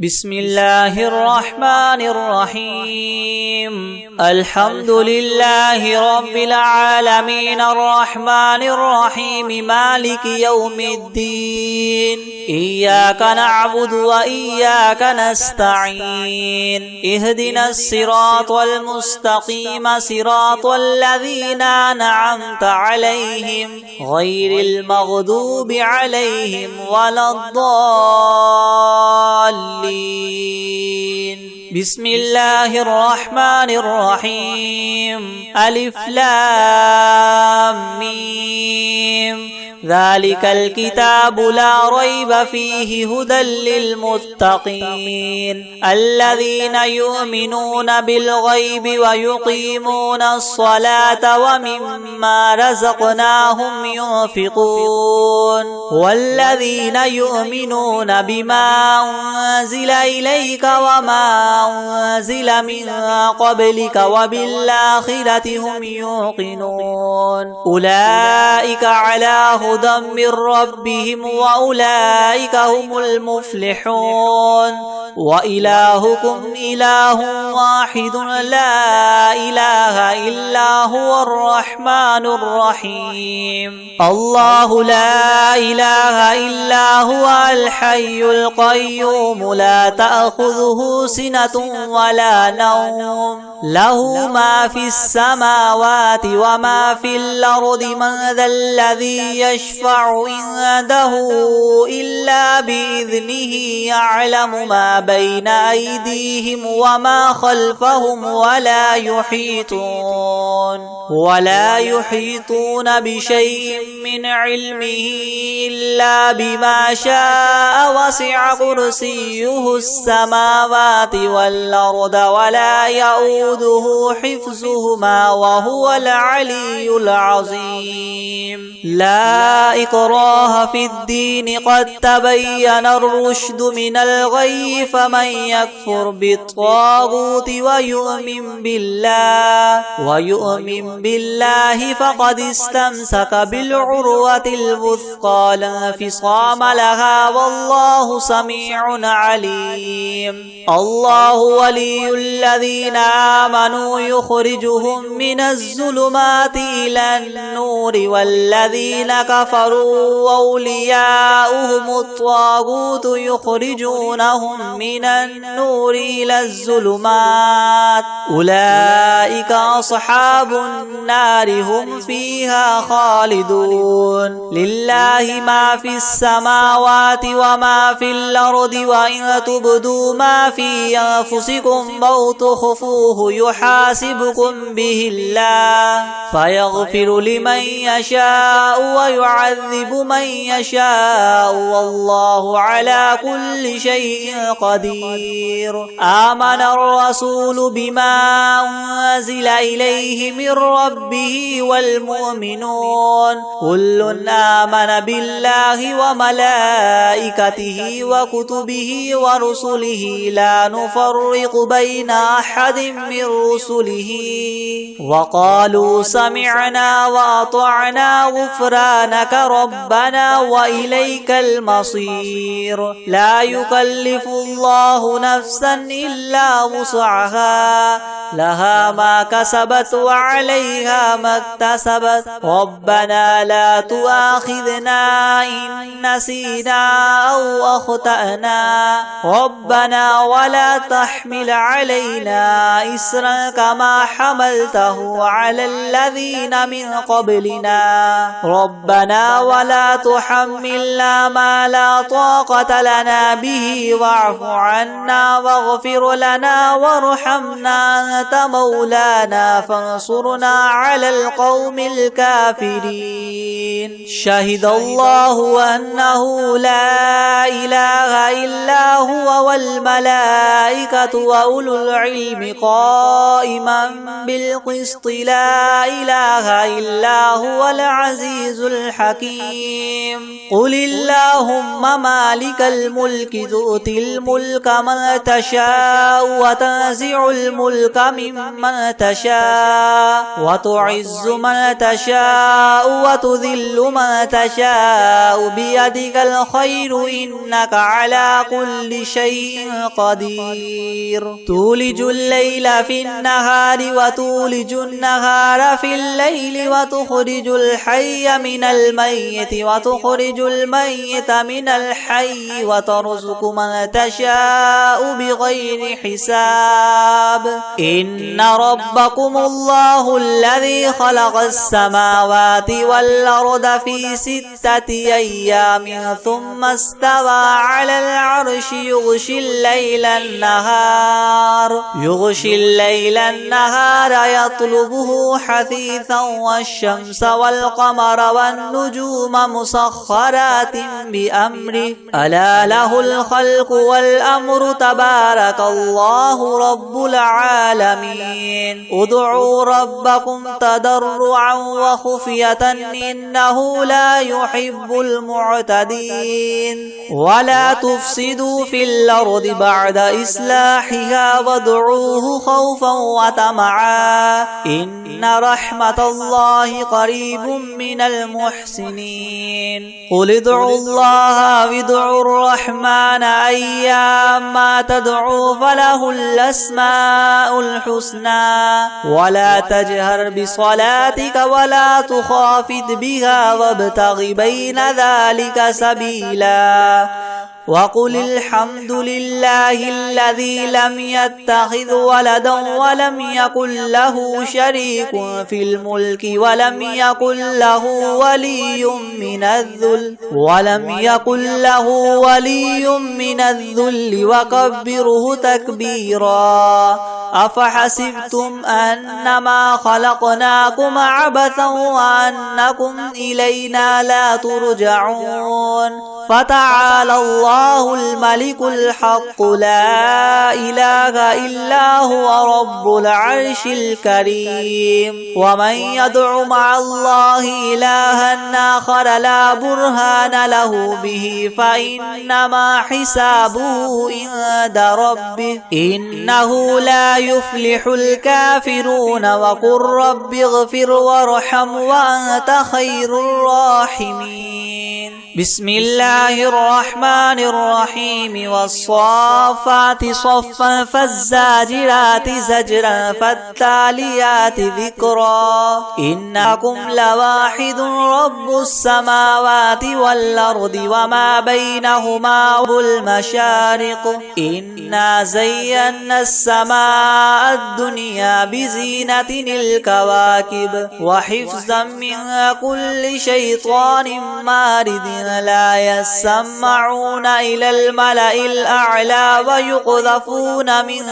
بسم الله الرحمن الرحيم الحمد لله رب العالمين الرحمن الرحيم مالك يوم الدين إياك نعبد وإياك نستعين اهدنا الصراط المستقيم صراط الذين أنعمت عليهم غير المغضوب عليهم ولا الضالين. بسم الله الرحمن الرحيم ألف لام ميم ذلك الكتاب لا ريب فيه هدى للمتقين الذين يؤمنون بالغيب ويقيمون الصلاة ومما رزقناهم ينفقون والذين يؤمنون بما أنزل إليك وما أنزل من قبلك وبالآخرة هم يوقنون أولئك على هدى من ربهم وأولئك هم المفلحون وإلهكم إله واحد لا إله إلا هو الرحمن الرحيم الله لا إله إلا هو الحي القيوم لا تأخذه سنة ولا نوم له ما في السماوات وما في الأرض من ذا الذي يشفع عنده إلا بإذنه يعلم ما بين أيديهم وما خلفهم ولا يحيطون بشيء من علمه إلا بما شاء وسع كرسيه السماوات والأرض ولا يؤوده حفظهما وهو العلي العظيم لا إكراه في الدين قد تبين الرشد من الغي فمن يكفر بالطاغوت ويؤمن بالله فقد استمسك بالعروة الوثقى لا انفصام لها والله سميع عليم الله ولي الذين آمنوا يخرجهم من الظلمات إلى النور والذين كفروا أولياؤهم الطاغوت يخرجونهم من النور إلى الظلمات أولئك أصحاب النار هم فيها خالدون لله ما في السماوات وما في الأرض وإن تبدوا ما في أنفسكم أو تخفوه يحاسبكم به الله فيغفر لمن يشاء ويعذب من يشاء والله على كل شيء قدير آمن الرسول بما أنزل إليه من ربه والمؤمنون كل آمن بالله وملائكته وكتبه ورسله لا نفرق بين أحد من رسله وقالوا سمعنا وأطعنا غفرانك ربنا وإليك المصير لا يكلف الله نفسا إلا وسعها لها ما كسبت وعليها ما اكتسبت ربنا لا تؤاخذنا إن نسينا أو أخطأنا ربنا ولا تحمل علينا إسرا كما حملته على الذين من قبلنا ربنا ولا تحملنا ما لا طاقة لنا به واعف عنا واغفر لنا وارحمنا أنت مولانا فانصرنا على القوم الكافرين شهد الله أنه لا إله إلا هو والملائكة وأولو العلم قائما بالقسط لا إله إلا هو العزيز الحكيم قل اللهم مالك الملك تؤتي الملك من تشاء وتنزع الملك ممن تشاء وتعز من تشاء وتذل من تشاء بيدك الخير إنك على كل شيء قدير تولج الليل في النهار وتولج النهار في الليل وتخرج الحي من الميت وتخرج الميت من الحي وترزق من تشاء بغير حساب إن ربكم الله الذي خلق السماوات والأرض في 6 أيام ثم استوى على العرش يغشي الليل النهار يطلبه حثيثا والشمس والقمر والنجوم مسخرات بأمره ألا له الخلق والأمر تبارك الله رب العالمين ادعوا ربكم تضرعا وخفية إنه لا يحب المعتدين ولا تفسدوا في الأرض بعد إصلاحها وادعوه خوفا وطمعا إن رحمة الله قريب من المحسنين قل ادعوا الله وادعوا الرحمن أيما تدعوا فله الأسماء الحسنى ولا تجهر بصلاتك ولا تخافت بها وابتغ بين ذلك سبيلا وقل الحمد لله الذي لم يتخذ ولدا ولم يكن له شريك في الملك ولم يكن له ولي من الذل وكبره تكبيرا أفحسبتم أنما خلقناكم عبثا وأنكم إلينا لا ترجعون فتعالى الله الملك الحق لا إله إلا هو رب العرش الكريم ومن يدع مع الله إلها آخر لا برهان له به فإنما حسابه عند ربه إنه لا يفلح الكافرون وقل رب اغفر وارحم وأنت خير الراحمين بسم الله الرحمن الرحيم والصافات صفا فالزاجرات زجرا فالتاليات ذكرا إنكم لواحد رب السماوات والأرض وما بينهما والمشارق إنا زينا السماء الدنيا بزينة الكواكب وحفظا من كل شيطان مارد لا يسمعون إلى الملأ الأعلى ويقذفون من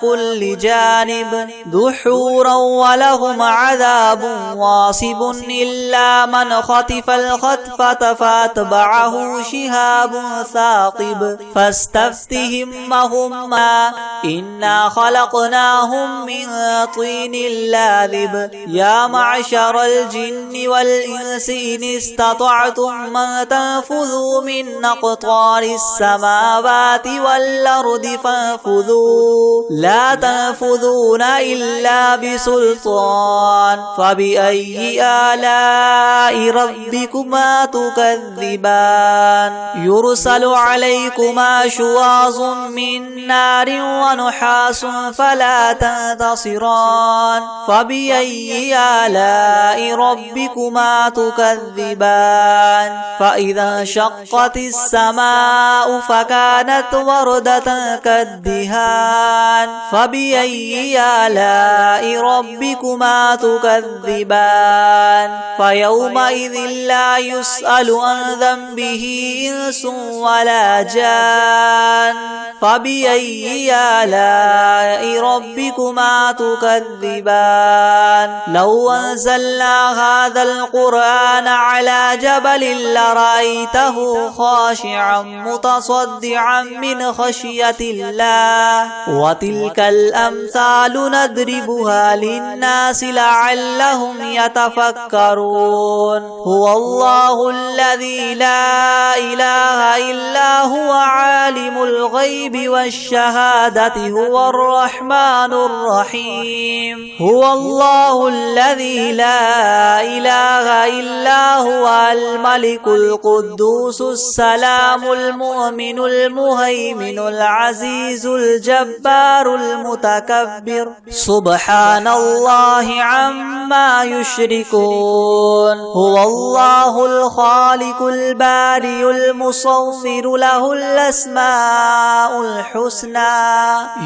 كل جانب دحورا ولهم عذاب واصب إلا من خطف الخطفة فاتبعه شهاب ثاقب فاستفتهم وهما إنا خلقناهم من طين لاذب يا معشر الجن والإنس إن استطعتم من تنفذوا من أقطار السماوات والأرض فانفذوا لا تنفذون إلا بسلطان فبأي آلاء ربكما تكذبان يرسل عليكما شواظ من نار ونحاس فلا تنتصران فبأي آلاء ربكما تكذبان فإذا انشقت السماء فكانت وردة كالدهان فبأي آلاء ربكما تكذبان فيومئذ لا يسأل عن ذنبه إنس ولا جان فبأي آلاء ربكما تكذبان لو أنزلنا هذا القرآن على جبل لرأيته رأيته خاشعا متصدعا من خشية الله. وتلك الأمثال نضربها للناس لعلهم يتفكرون. هو الله الذي لا إله إلا هو عالم الغيب والشهادة هو الرحمن الرحيم. هو الله الذي لا إله إلا هو الملك القدوس السلام المؤمن المهيمن العزيز الجبار المتكبر سبحان الله عما يشركون. هو الله الخالق البارئ المصور له الأسماء الحسنى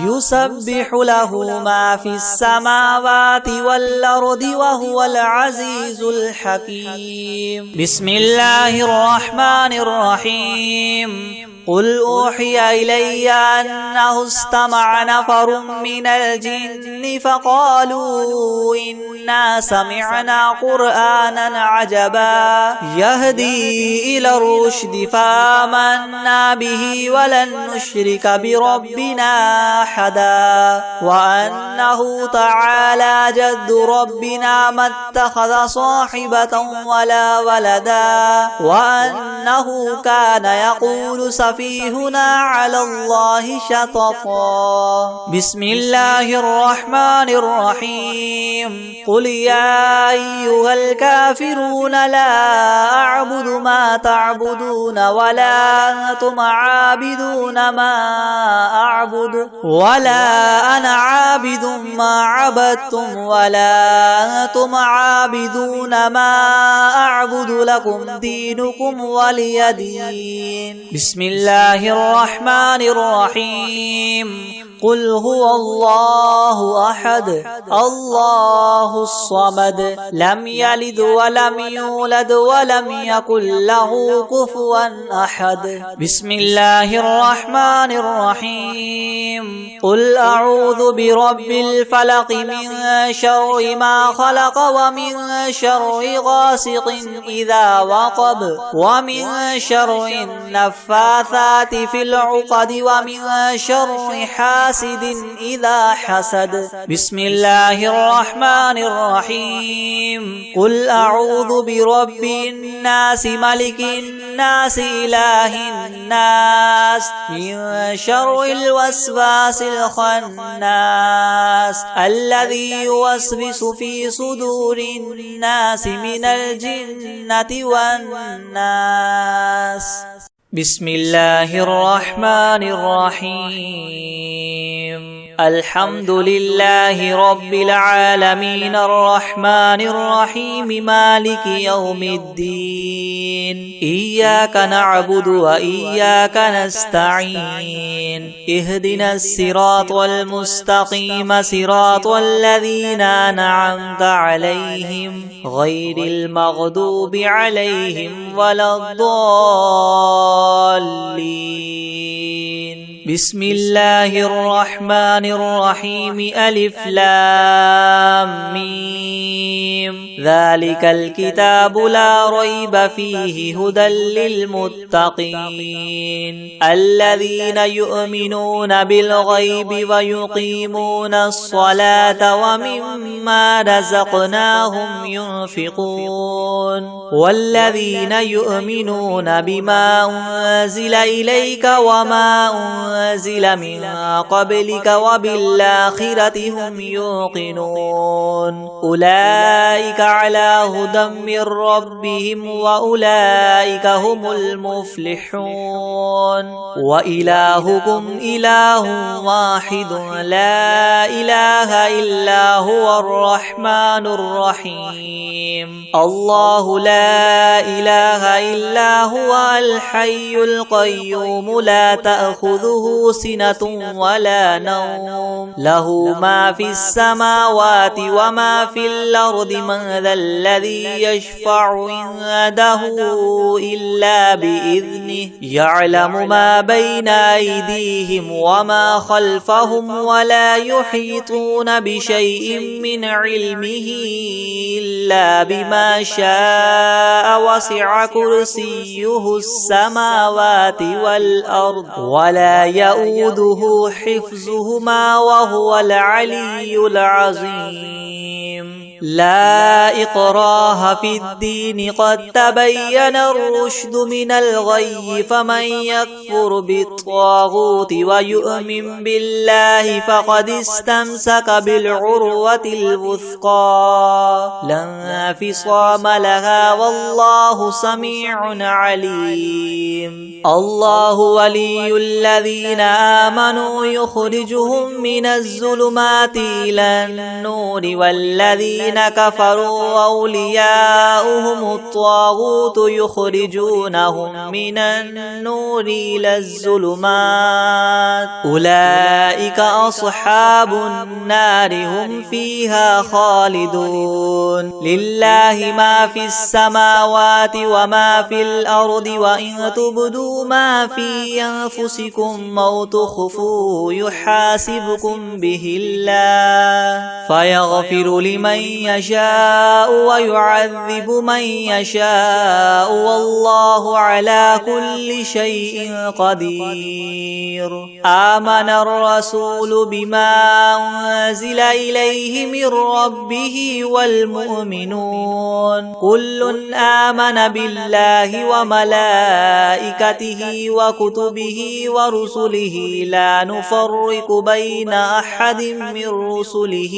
يسبح له ما في السماوات والأرض وهو العزيز الحكيم. بسم الله الرحمن الرحيم. قل أوحي إلي أنه استمع نفر من الجن فقالوا إنا سمعنا قرآنا عجبا يهدي إلى الرشد فآمنا به ولن نشرك بربنا أحدا وأنه تعالى جد ربنا ما اتخذ صاحبة ولا ولدا وأنه كان يقول سفيهنا على الله شططا. بسم الله الرحمن الرحيم. قل يا أيها الكافرون لا أعبد ما تعبدون ولا أنتم عابدون ما أعبد ولا أنا عابد ما عبدتم ولا أنتم عابدون ما أعبد لكم دينكم ولي دين. بسم الله الرحمن الرحيم. قل هو الله أحد الله الصمد لم يلد ولم يولد ولم يكن له كفوا أحد. بسم الله الرحمن الرحيم. قل أعوذ برب الفلق من شر ما خلق ومن شر غاسق إذا وقب ومن شر النفاثات في العقد ومن شر حاسد إذا حسد. بسم الله الرحمن الرحيم. قل أعوذ برب الناس ملك الناس إله الناس من شر الوسواس الخناس الذي يوسوس في صدور الناس من الجنة والناس. بسم الله الرحمن الرحيم. الحمد لله رب العالمين الرحمن الرحيم مالك يوم الدين. إياك نعبد وإياك نستعين. اهدنا الصراط المستقيم صراط الذين أنعمت عليهم غير المغضوب عليهم ولا الضالين. بسم الله الرحمن الرحيم. ألف لام ميم. ذلك الكتاب لا ريب فيه هدى للمتقين الذين يؤمنون بالغيب ويقيمون الصلاة ومما رزقناهم ينفقون والذين يؤمنون بما أنزل إليك وما أنزل من قبلك وبالآخرة هم يوقنون أولئك على هدى من ربهم وأولئك هم المفلحون. وإلهكم إله واحد لا إله إلا هو الرحمن الرحيم. الله لا إله إلا هو الحي القيوم لا تأخذه تأخذه سنة ولا نوم له ما في السماوات وما في الأرض من ذا الذي يشفع عنده إلا بإذنه يعلم ما بين أيديهم وما خلفهم ولا يحيطون بشيء من علمه إلا بما شاء وسع كرسيه السماوات والأرض ولا يؤوده حفظهما وهو العلي العظيم لا إكراه في الدين قد تبين الرشد من الغي فمن يكفر بالطاغوت ويؤمن بالله فقد استمسك بالعروة الوثقى لا انفصام لها والله سميع عليم الله ولي الذين آمنوا يخرجهم من الظلمات إلى النور والذين كفروا أولياؤهم الطاغوت يخرجونهم من النور إلى الظلمات أولئك أصحاب النار هم فيها خالدون لله ما في السماوات وما في الأرض وإن تبدوا ما في أنفسكم أو تخفوه يحاسبكم به الله فيغفر لمن يشاء ويعذب من يشاء والله على كل شيء قدير آمن الرسول بما أنزل إليه من ربه والمؤمنون كل آمن بالله وملائكته وكتبه ورسله لا نفرق بين أحد من رسله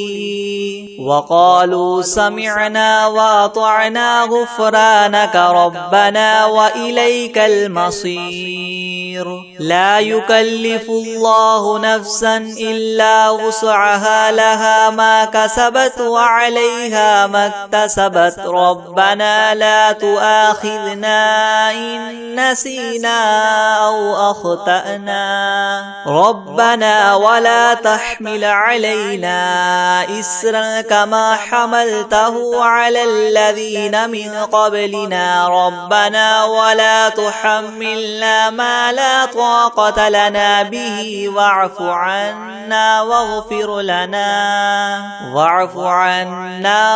وقالوا سمعنا وأطعنا غفرانك ربنا وإليك المصير لا يكلف الله نفسا إلا وسعها لها ما كسبت وعليها ما اكتسبت ربنا لا تؤاخذنا إن نسينا أو أخطأنا ربنا ولا تحمل علينا إسرا كما حملته على الذين من قبلنا ربنا ولا تحملنا ما لا طاقة لنا به واعف عنا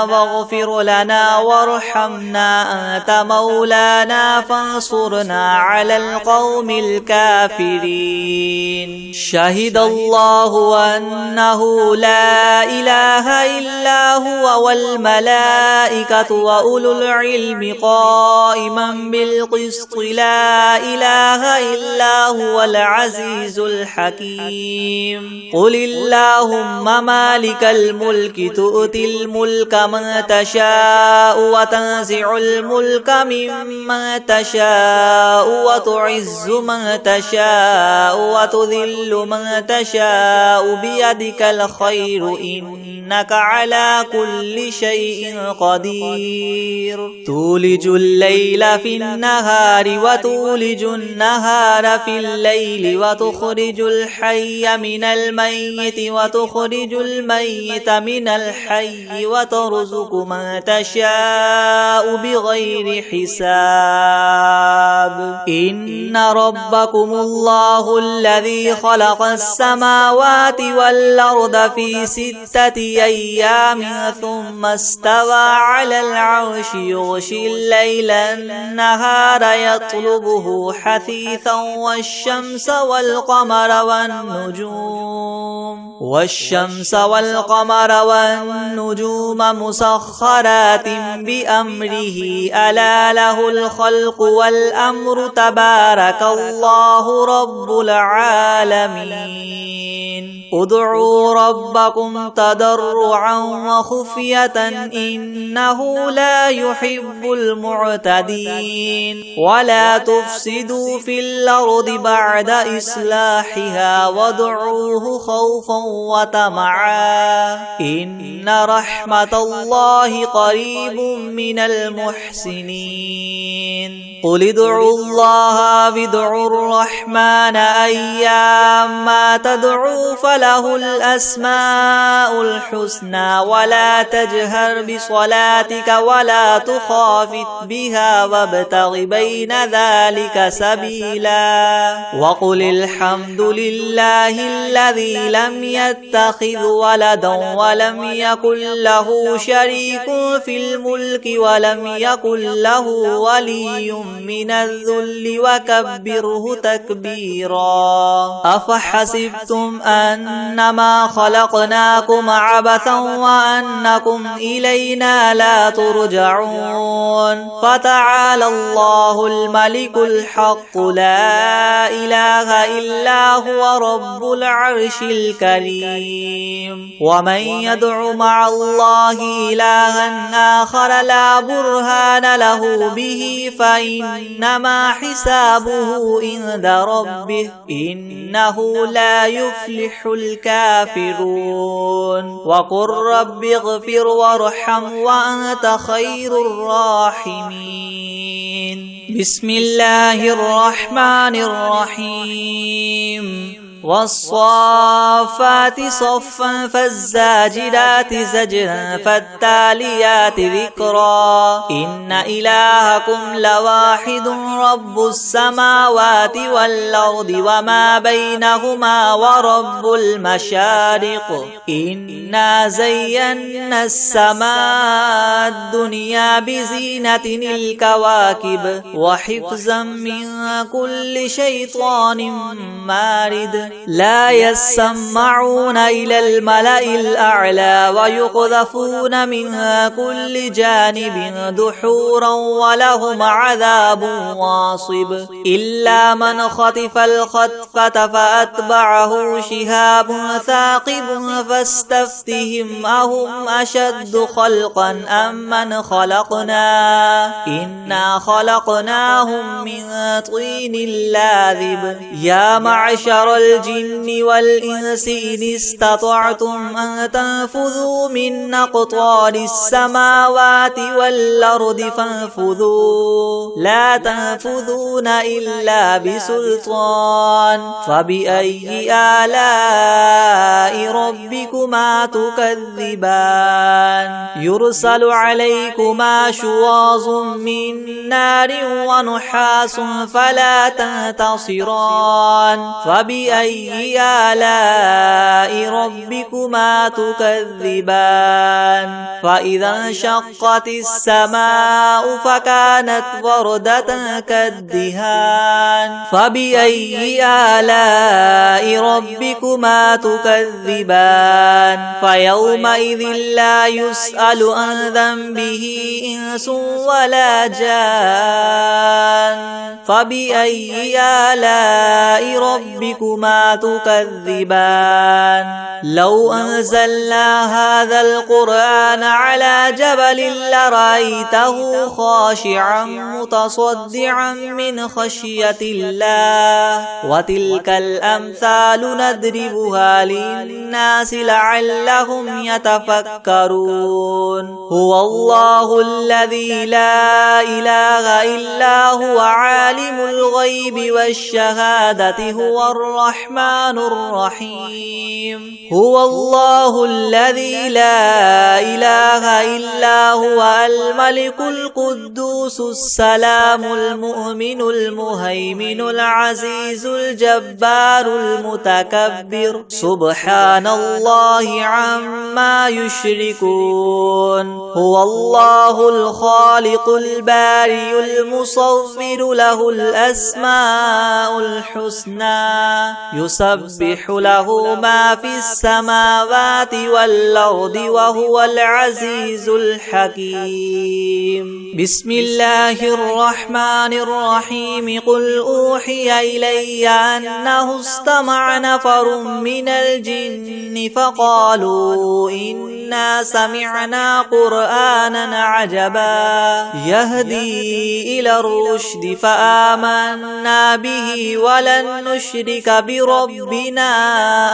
واغفر لنا وارحمنا أنت مولانا فانصرنا على القوم الكافرين شهد الله أنه لا إله إلا هو والملائكة وأولو العلم قائما بالقسط لا إله إلا هو العزيز الحكيم قل اللهم مالك الملك تؤتي الملك من تشاء وتنزع الملك ممن تشاء وتعز من تشاء وتذل من تشاء بيدك الخير إنك على كل شيء قدير تولج الليل في النهار وتولج النهار في الليل وتخرج الحي من الميت وتخرج الميت من الحي وترزق من تشاء بغير حساب إن ربكم الله الذي خلق السماوات والأرض في 6 أيام ثم استوى على العرش يغشي الليل النهار يطلبه حثيثا والشمس والقمر والنجوم مسخرات بأمره ألا له الخلق والأمر تبارك الله رب العالمين ادعوا ربكم تضرعا تضرعا وخفية إنه لا يحب المعتدين ولا تفسدوا في الأرض بعد إصلاحها وادعوه خوفا وطمعا إن رحمة الله قريب من المحسنين قل ادعوا الله وادعوا الرحمن أيما تدعوا فله الأسماء الحسنى ولا تجهر بصلاتك ولا تخافت بها وابتغ بين ذلك سبيلا وقل الحمد لله الذي لم يتخذ ولدا ولم يكن له شريك في الملك ولم يكن له ولي من الذل وكبره تكبيرا أفحسبتم أنما خلقناكم عبثا وأنكم إلينا لا ترجعون فتعالى الله الملك الحق لا إله إلا هو رب العرش الكريم ومن يدع مع الله إلها آخر لا برهان له به فإنما حسابه عند ربه إنه لا يفلح الكافرون وقل رب اغفر وارحم وأنت خير الراحمين بسم الله الرحمن الرحيم والصافات صفا فالزاجرات زجرا فالتاليات ذكرا إن إلهكم لواحد رب السماوات والأرض وما بينهما ورب المشارق إنا زينا السماء الدنيا بزينة الكواكب وحفظا من كل شيطان مارد لا يسمعون إلى الملأ الأعلى ويقذفون من كل جانب دحورا ولهم عذاب واصب إلا من خطف الخطفة فأتبعه شهاب ثاقب فاستفتهم أهم أشد خلقا أم من خلقنا إنا خلقناهم من طين لاذب يا معشر الجن والإنس إن استطعتم أن تنفذوا من أقطار السماوات والأرض فانفذوا لا تنفذون إلا بسلطان فبأي آلاء ربكما تكذبان يرسل عليكما شواظ من نار ونحاس فلا تنتصران فبأي آلاء ربكما تكذبان فإذا انشقت السماء فكانت وردة كالدهان فبأي آلاء ربكما تكذبان فيومئذ لا يسأل عن ذنبه إنس ولا جان فبأي آلاء ربكما تكذبان لو أنزلنا هذا القرآن على جبل لرأيته خاشعا متصدعا من خشية الله وتلك الأمثال نضربها للناس لعلهم يتفكرون هو الله الذي لا إله إلا هو عالم الغيب والشهادة هو الرحمن الرحيم هو الله الذي لا إله إلا هو الملك القدوس السلام المؤمن المهيمن العزيز الجبار المتكبر سبحان الله عما يشركون هو الله الخالق البارئ المصور له الأسماء الحسنى يسبح له ما في السماوات والأرض وهو العزيز الحكيم بسم الله الرحمن الرحيم قل أوحي إلي أنه استمع نفر من الجن فقالوا إنا إنا سمعنا قرآنا عجبا يهدي إلى الرشد فآمنا به ولن نشرك بربنا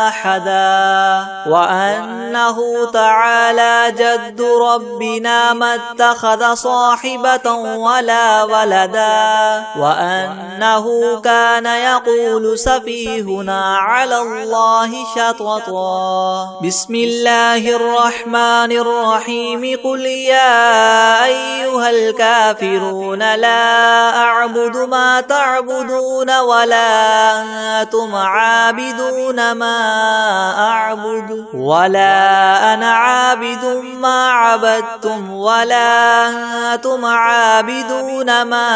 أحدا وأنه تعالى جد ربنا ما اتخذ صاحبة ولا ولدا وأنه كان يقول سفيهنا على الله شططا بسم الله الرحمن الرحيم قل يا أيها الكافرون لا أعبد ما تعبدون ولا أنتم عابدون ما أعبد ولا أنا عابد ما عبدتم ولا أنتم عابدون ما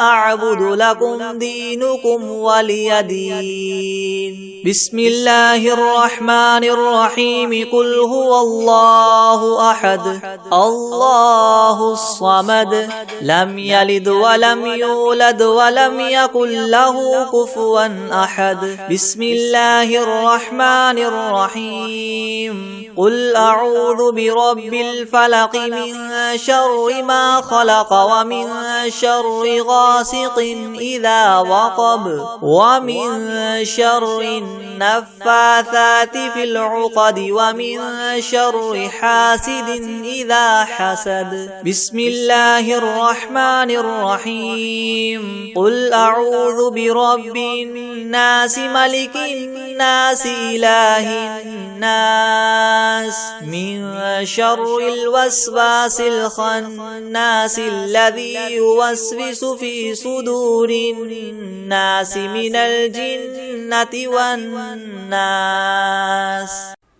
أعبد لكم دينكم ولي دين بسم الله الرحمن الرحيم قل هو الله أحد الله الصمد لم يلد ولم يولد ولم يكن له كفوا أحد بسم الله الرحمن الرحيم قل أعوذ برب الفلق من شر ما خلق ومن شر غاسق إذا وقب ومن شر النفاثات في العقد ومن شر حاسد إذا حسد بسم الله الرحمن الرحيم قل أعوذ برب الناس ملك الناس إله الناس من شر الوسواس الخناس الذي يوسوس في صدور الناس من الجنة والناس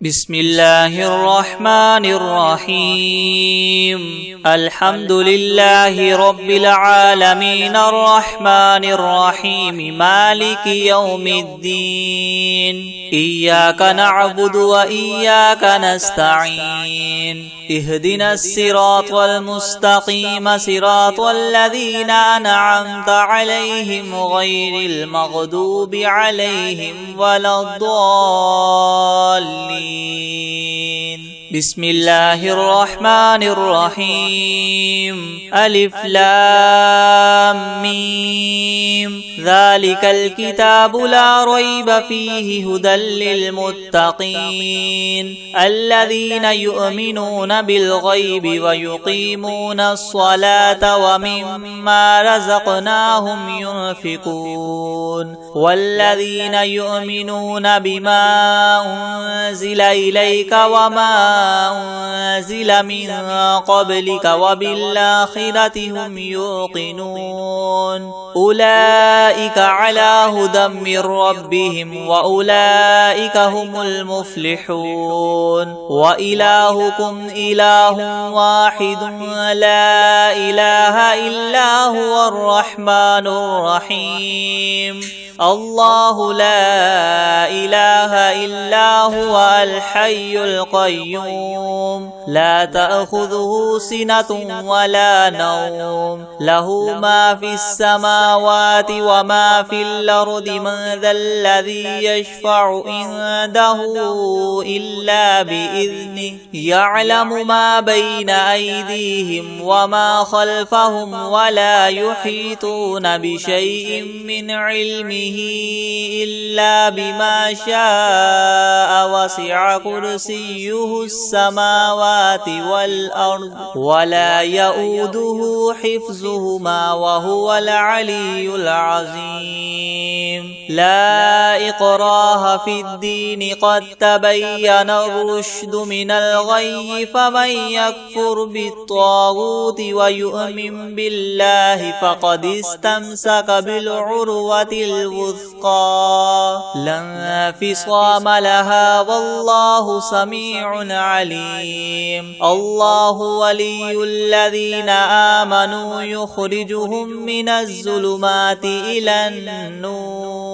بسم الله الرحمن الرحيم الحمد لله رب العالمين الرحمن الرحيم مالك يوم الدين إياك نعبد وإياك نستعين اهدنا الصراط المستقيم صراط الذين أنعمت عليهم غير المغضوب عليهم ولا الضالين بسم الله الرحمن الرحيم ألف لام ميم ذلك الكتاب لا ريب فيه هدى للمتقين الذين يؤمنون بالغيب ويقيمون الصلاة ومما رزقناهم ينفقون والذين يؤمنون بما أنزل إليك وما أنزل من قبلك وبالآخرة هم يوقنون أولئك على هدى من ربهم وأولئك هم المفلحون وإلهكم إله واحد لا إله إلا هو الرحمن الرحيم الله لا إله إلا هو الحي القيوم لا تأخذه سنة ولا نوم له ما في السماوات وما في الأرض من ذا الذي يشفع عنده إلا بإذنه يعلم ما بين أيديهم وما خلفهم ولا يحيطون بشيء من علمه إلا بما شاء وسع كرسيه السماوات والأرض ولا يؤوده حفظهما وهو العلي العظيم لا إكراه في الدين قد تبين الرشد من الغي فمن يكفر بالطاغوت ويؤمن بالله فقد استمسك بالعروة الوثقى لا انفصام لها والله سميع عليم الله ولي الذين آمنوا يخرجهم من الظلمات إلى النور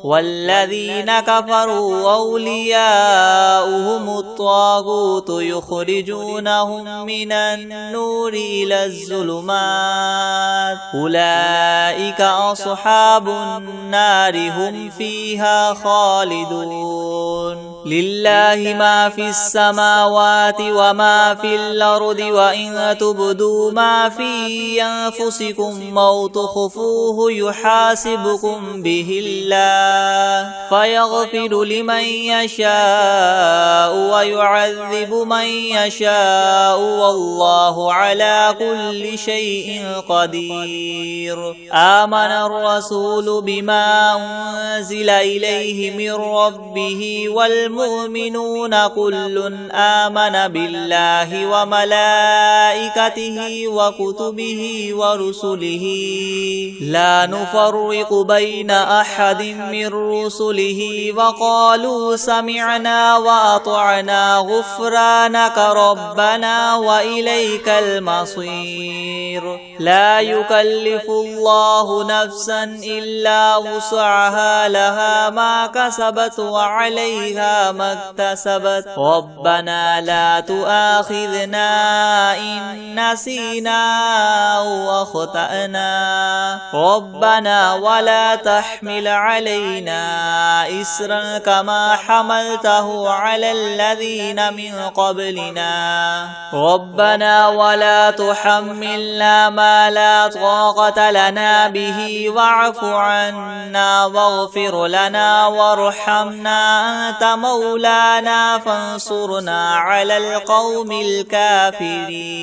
والذين كفروا أولياؤهم الطاغوت يخرجونهم من النور إلى الظلمات أولئك أصحاب النار هم فيها خالدون لله ما في السماوات وما في الأرض وإن تبدوا ما في أنفسكم أو تخفوه يحاسبكم به الله فيغفر لمن يشاء ويعذب من يشاء والله على كل شيء قدير. آمن الرسول بما أنزل إليه من ربه والمؤمنون كل آمن بالله وملائكته وكتبه ورسله لا نفرق بين أحد من رسله وقالوا سمعنا وأطعنا غفرانك ربنا وإليك المصير. لا يكلف الله نفسا إلا وسعها لها ما كسبت وعليها ما اكتسبت ربنا لا تؤاخذنا إن نسينا أو أخطأنا ربنا ولا تحمل علينا إسرا كما حملته على الذين من قبلنا ربنا ولا تحملنا ما لا طاقة لنا به واعف عنا واغفر لنا وارحمنا أنت مولانا فانصرنا على القوم الكافرين.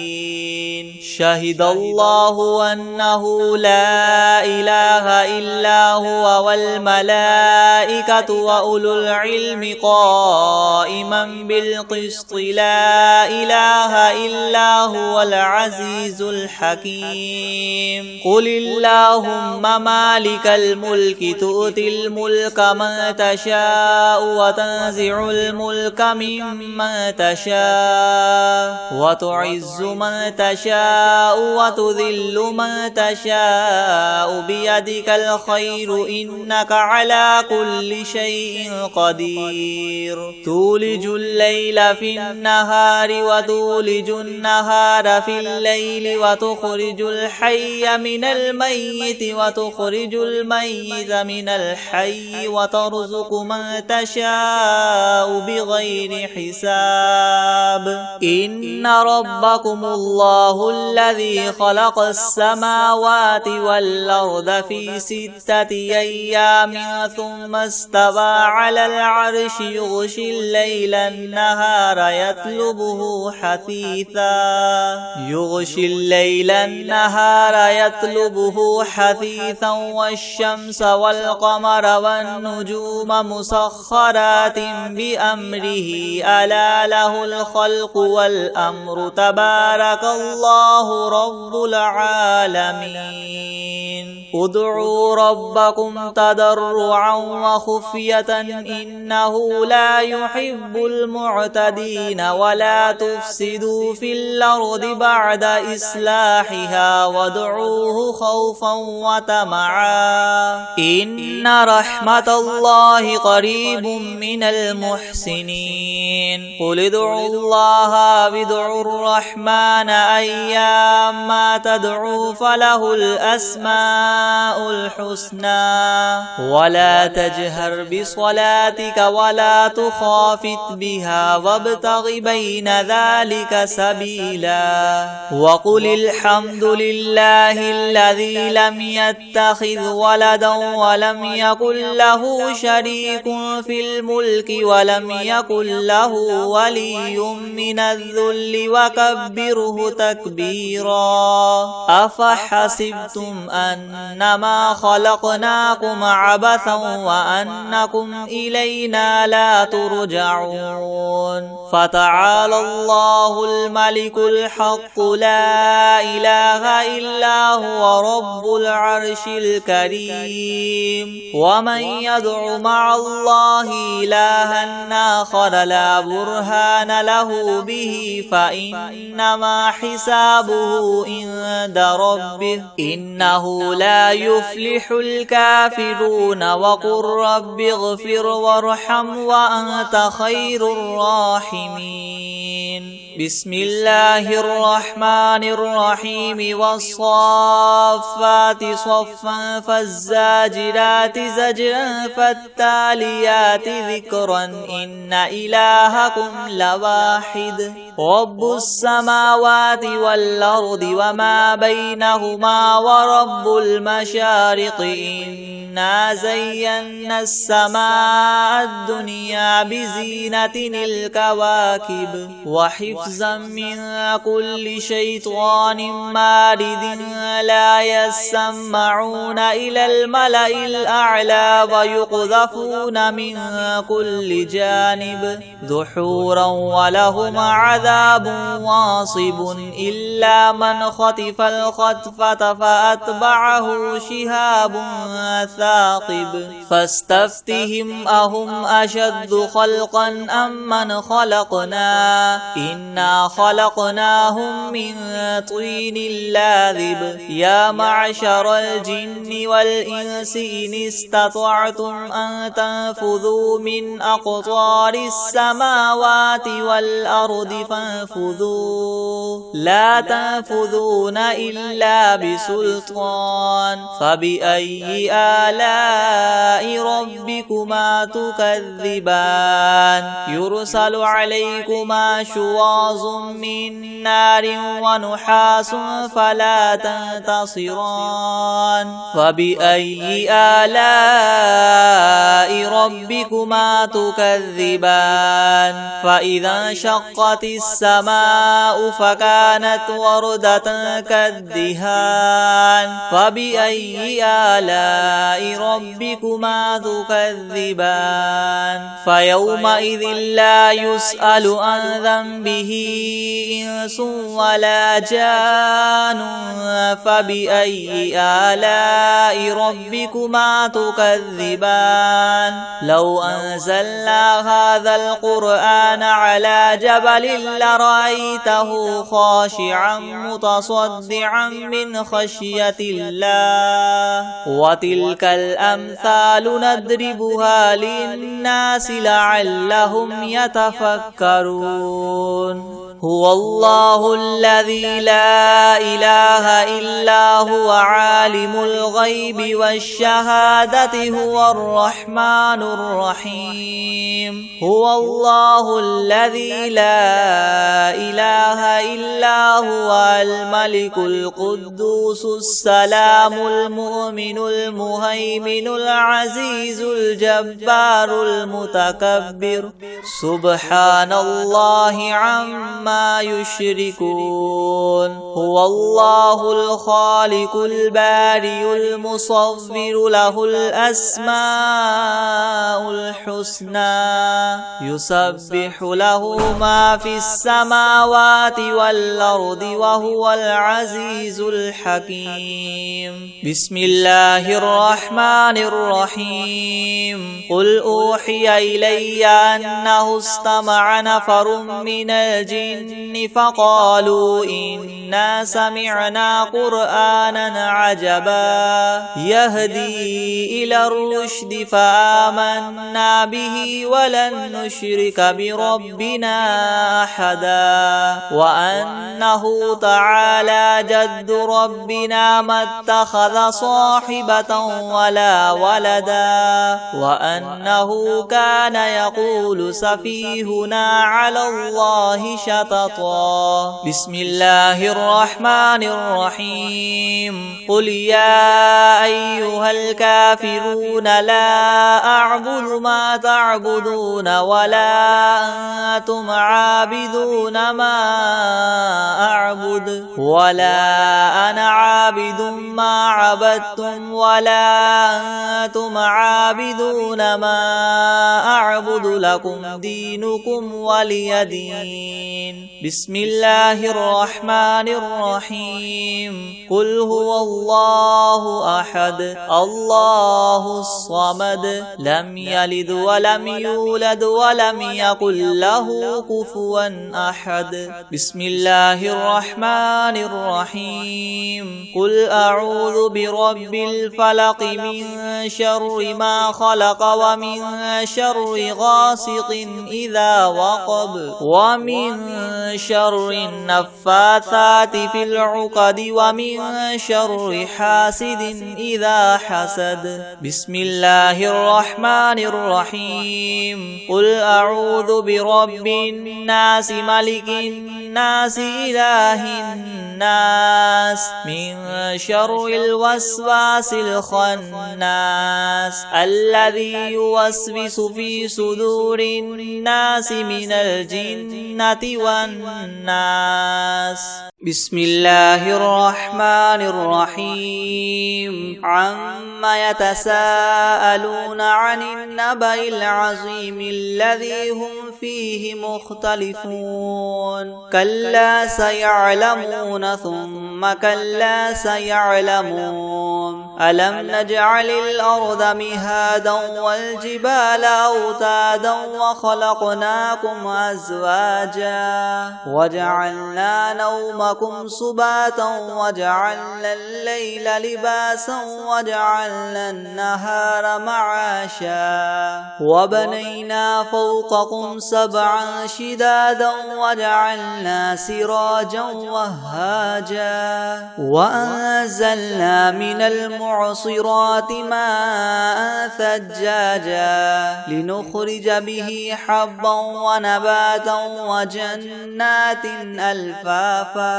شهد الله أنه لا إله إلا هو والملائكة وأولو العلم قائما بالقسط لا إله إلا هو العزيز الحكيم. قل اللهم مالك الملك تؤتي الملك من تشاء وتنزع الملك ممن تشاء وتعز من تشاء وتذل من تشاء بيدك الخير إنك على كل شيء قدير. تولج الليل في النهار وتولج النهار في الليل وتخرج الحي من الميت وتخرج الميت من الحي وترزق من تشاء بغير حساب. إن ربكم الله الذي خلق السماوات والأرض في 6 أيام ثم استوى على العرش يغشي الليل النهار يطلبه حثيثا والشمس والقمر والنجوم مسخرات بأمره ألا له الخلق والأمر تبارك الله رب العالمين. ادعوا ربكم تضرعا وخفية إنه لا يحب المعتدين ولا تفسدوا في الأرض بعد إصلاحها وادعوه خوفا وطمعا إن رحمة الله قريب من المحسنين. قل ادعوا الله وادعوا الرحمن أيما تدعوا فله الأسماء الحسنى ولا تجهر بصلاتك ولا تخافت بها وابتغ بين ذلك سبيلا. وقل الحمد لله الذي لم يتخذ ولدا ولم يكن له شريك في الملك ولم يكن له ولي من الذل وكبره تكبيرا. أفحسبتم أنما خلقناكم عبثا وأنكم إلينا لا ترجعون. فتعالى الله الملك الحق لا إله إلا هو رب العرش الكريم. ومن يدع مع الله إلها آخر لا برهان له به فإنما حسابه عند ربه إنه لا يفلح الكافرون. وقل رب اغفر وارحم وأنت خير الراحمين. بسم الله الرحمن الرحيم والصافات صفا فالزاجرات زجرا فالتاليات ذكرا إن إلهكم لواحد رب السماوات والأرض وما بينهما ورب المشارق إنا زينا السماء الدنيا بزينة الكواكب وحفظا من كل شيطان مارد لا يسمعون إلى الملأ الأعلى ويقذفون من كل جانب دحورا ولهم عذاب واصب إلا من خطف الخطفة فأتبعه شهاب ثاقب فاستفتهم أهم أشد خلقا أم من خلقنا إنا خلقناهم من طين لاذب يا معشر الجن والإنس إن استطعتم أن تنفذوا من أقطار السماوات والأرض فانفذوا لا تنفذون إلا بسلطان فبأي آلاء ربكما تكذبان يرسل عليكما شواظ من نار ونحاس فلا تنتصران فبأي آلاء ربكما تكذبان فإذا انشقت السماء فكانت وردة كالدهان فبأي آلاء ربكما تكذبان فيومئذ لا يسأل عن ذنبه إنس ولا جان فبأي آلاء ربكما تكذبان لو أنزلنا هذا القرآن على جبل لرأيته خاشعا متصدعا من خشية الله وتلك الأمثال نضربها للناس لعلهم يتفكرون هو الله الذي لا إله إلا هو عالم الغيب والشهادة هو الرحمن الرحيم هو الله الذي لا إله إلا هو الملك القدوس السلام المؤمن المهيمن العزيز الجبار المتكبر سبحان الله عما يشركون هو الله الخالق البارئ المصور له الأسماء الحسنى يسبح له ما في السماوات والأرض وهو العزيز الحكيم بسم الله الرحمن الرحيم قل أوحي إلي أنه استمع نفر من الجن فقالوا إنا سمعنا قرآنا عجبا يهدي إلى الرشد فآمنا به ولن نشرك بربنا أحدا وأنه تعالى جد ربنا ما اتخذ صاحبة ولا ولدا وأنه كان يقول سفيهنا على الله شططا بسم الله الرحمن الرحيم قل يا أيها الكافرون لا أعبد ما تعبدون ولا أنتم عابدون ما أعبد ولا أنا عابد ما عبدتم ولا أنتم عابدون ما أعبد لكم دينكم ولي دين بسم الله الرحمن الرحيم قل هو الله أحد الله الصمد لم يلد ولم يولد ولم يكن له كفوا أحد بسم الله الرحمن الرحيم قل أعوذ برب الفلق من شر ما خلق ومن شر غاسق إذا وقب ومن ومن شر النفاثات في العقد ومن شر حاسد إذا حسد. بسم الله الرحمن الرحيم. قل أعوذ برب الناس ملك الناس إله الناس من شر الوسواس الخناس الذي يوسوس في صدور الناس من الجنة والناس. بسم الله الرحمن الرحيم. عما يتساءلون عن النبأ العظيم الذي هم فيه مختلفون. كلا سيعلمون ثم كلا سيعلمون. ألم نجعل الأرض مهادا والجبال أوتادا وخلقناكم أزواجا وجعلنا نومكم سباتا وجعلنا الليل لباسا وجعلنا النهار معاشا وبنينا فوقكم سبعا شدادا وجعلنا سراجا وهاجا وأنزلنا من المعصرات ماء ثجاجا لنخرج به حبا ونباتا وجنات ألفافا.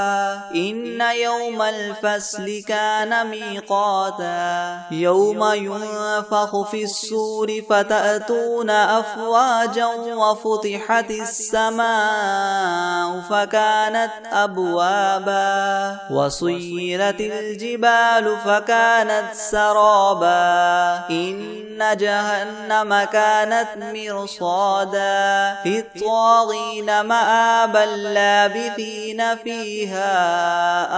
إن يوم الفصل كان ميقاتا يوم ينفخ في الصور فتأتون أفواجا وفتحت السماء فكانت أبوابا وسيرت الجبال فكانت سرابا. إن جهنم كانت مرصادا للطاغين مآبا لابثين فيها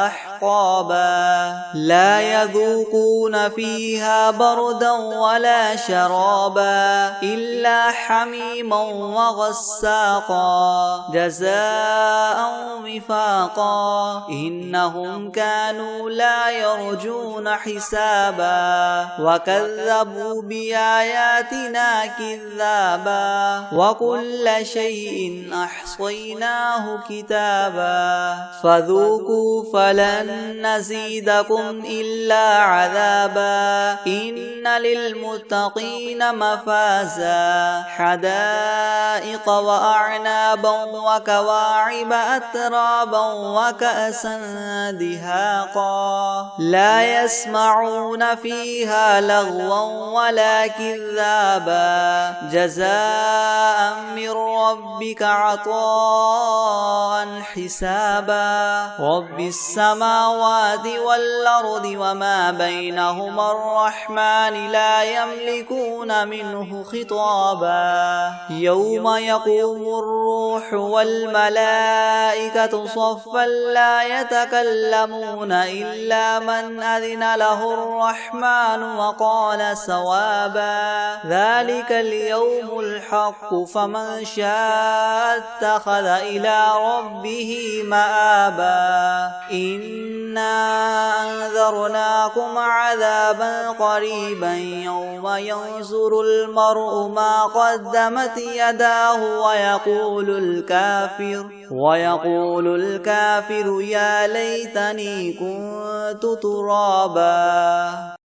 أحقابا لا يذوقون فيها بردا ولا شرابا إلا حميما وغساقا جزاء وفاقا. إنهم كانوا لا يرجون حسابا وكذبوا بآياتنا كذابا وكل شيء أحصيناه كتابا فذوقوا فلن نزيدكم إلا عذابا. إن للمتقين مفازا حدائق وأعنابا وكواعب أترابا وكأسا دهاقا لا يسمعون فيها لغوا ولا كذابا جزاء من ربك عطاء حسابا. رب السماوات والأرض وما بينهما الرحمن لا يملكون منه خطابا. يوم يقوم الروح والملائكة صفا لا يتكلمون إلا من أذن له الرحمن وقال صوابا. ذلك اليوم الحق فمن شاء اتخذ إلى ربه مآبا. إنا أنذرناكم عذابا قريبا يوم ينظر المرء ما قدمت يداه ويقول الكافر يا ليتني كنت ترابا.